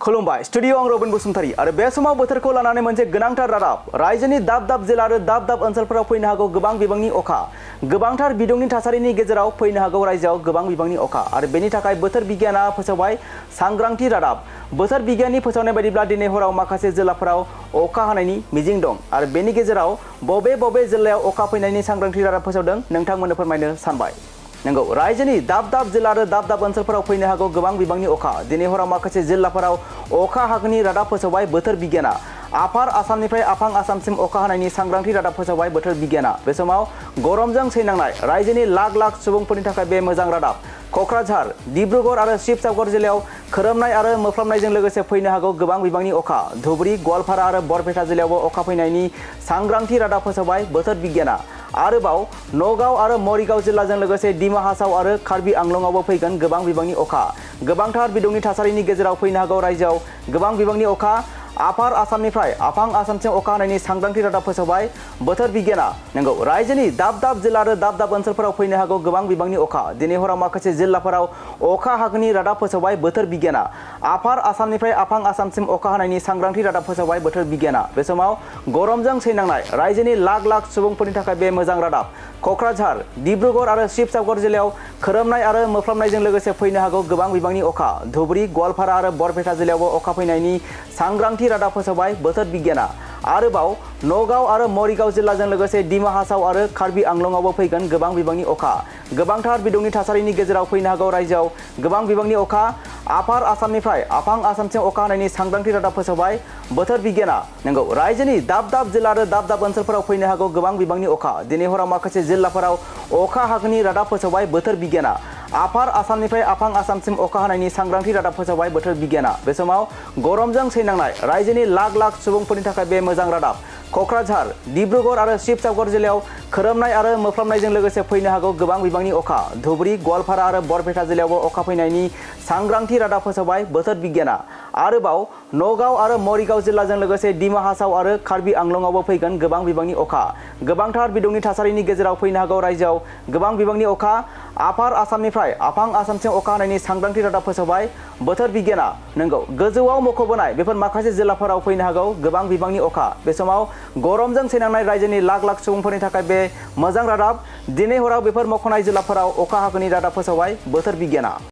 खुलुमबाय स्टुडियो आं रबिन बसुमतारी आरो बे समाव बोथोरखौ लानानै मोनसे गोनांथार रादाब रायजोनि दाब दाब जिल्ला आरो दाब दाब ओनसोलफोराव फैनो हागौ गोबां बिबांनि अखा गोबांथार बिदुंनि थासारिनि गेजेराव फैनो हागौ रायजोआव गोबां बिबांनि अखा आरो बेनि थाखाय बोथोर बिगियाना फोसावबाय सांग्रांथि रादाब बोथोर बिगियाननि फोसावनाय बायदिब्ला दिनै हराव माखासे जिल्लाफोराव अखा हानायनि मिजिं दं आरो बेनि गेजेराव बबे जिल्लायाव अखा फैनायनि सांग्रांथि रादाब फोसावदों नोंथांमोननो फोरमायनो सानबाय। नंगौ रायजोनि दाब दाब जिल्ला आरो दाब दाब ओनसोलफोराव फैनो हागौ गोबां बिबांनि अखा दिनै हराव माखासे जिल्लाफोराव अखा हागोननि रादाब फोसावबाय बोथोर बिगियाना आफार आसामनिफ्राय आफां आसामसिम अखा हानायनि सांग्रांथि रादाब फोसावबाय बोथोर बिगियाना बे समाव गरमजों सैनांनाय रायजोनि लाख लाख सुबुंफोरनि थाखाय बे मोजां रादाब क'क्राझार डिब्रुगड़ आरो शिबसागर जिल्लायाव खोरोमनाय आरो मोफ्लामनायजों लोगोसे फैनो हागौ गोबां बिबांनि अखा धुबुरी गवालपारा आरो बरपेटा जिल्लायावबो अखा फैनायनि सांग्रांथि रादाब फोसावबाय बोथोर बिगियाना आरोबाव नगाव आरो मरिगाव जिल्लाजों लोगोसे डिमा हासाव आरो कार्बि आंलंआवबो फैगोन गोबां बिबांनि अखा गोबांथार बिदुंनि थासारिनि गेजेराव फैनो हागौ रायजोआव गोबां बिबांनि अखा आफार आसामनिफ्राय आफां आसामसिम अखा हानायनि सांग्रांथि रादाब फोसावबाय बोथोर बिगियाना नंगौ रायजोनि दाब दाब जिल्ला आरो दाब दाब ओनसोलफोराव फैनो हागौ गोबां बिबांनि अखा दिनै हराव माखासे जिल्लाफोराव अखा हागोननि रादाब फोसावबाय बोथोर बिगियाना आफार आसामनिफ्राय आफां आसामसिम अखा हानायनि सांग्रांथि रादाब फोसावबाय बोथोर बिगियाना बे समाव गरमजों सैनांनाय रायजोनि लाख लाख सुबुंफोरनि थाखाय बे मोजां रादाब क'क्राझार डिब्रुगड़ आरो शिबसागर जिल्लायाव खोरोमनाय आरो मोफ्लामनायजों लोगोसे फैनो हागौ गोबां बिबांनि अखा धुबुरी गवालपारा आरो बरपेटा जिल्लायावबो अखा फैनायनि सांग्रांथि रादाब फोसावबाय बोथोर बिगियाना आरोबाव नगाव आरो मरिगाव जिल्लाजों लोगोसे डिमा हासाव आरो कार्बि आंलंआवबो फैगोन गोबां बिबांनि अखा गोबांथार बिदुंनि थासारिनि गेजेराव फैनो हागौ रायजोआव गोबां बिबांनि अखा आफार आसामनिफ्राय आफां आसामसिम अखा हानायनि सांग्रांथि रादाब फोसावबाय बोथोर बिगियाना नंगौ रायजोनि दाब दाब जिल्ला आरो दाब दाब ओनसोलफोराव फैनो हागौ गोबां बिबांनि अखा दिनै हराव माखासे जिल्लाफोराव अखा हागोननि रादाब फोसावबाय बोथोर बिगियाना आफार आसामनिफ्राय आफां आसामसिम अखा हानायनि सांग्रांथि रादाब फोसावबाय बोथोर बिगियाना बे समाव गरमजों सैनांनाय रायजोनि लाख लाख सुबुंफोरनि थाखाय बे मोजां रादाब क'क्राझार डिब्रुगड़ आरो शिबसागर जिल्लायाव खोरोमनाय आरो मोफ्लामनायजों लोगोसे फैनो हागौ गोबां बिबांनि अखा धुबुरी गवालपारा आरो बरपेटा जिल्लायावबो अखा फैनायनि सांग्रांथि रादाब फोसावबाय बोथोर बिगियाना आरोबाव नगाव आरो मरिगाव जिल्लाजों लोगोसे डिमा हासाव आरो कार्बि आंलंआवबो फैगोन गोबां बिबांनि अखा गोबांथार बिदुंनि थासारिनि गेजेराव फैनो हागौ रायजोआव गोबां बिबांनि अखा आफार आसामनिफ्राय आफां आसामसिम अखा हानायनि सांग्रांथि रादाब फोसावबाय बोथोर बिगियाना नंगौ गोजौआव मख'बोनाय बेफोर माखासे जिल्लाफोराव फैनो हागौ गोबां बिबांनि अखा बे समाव गरमजों सैनांनाय रायजोनि लाख लाख सुबुंफोरनि थाखाय बे मोजां रादाब दिनै हराव बेफोर मख'नाय जिल्लाफोराव अखा हागोननि रादाब फोसावबाय बोथोर बिगियाना।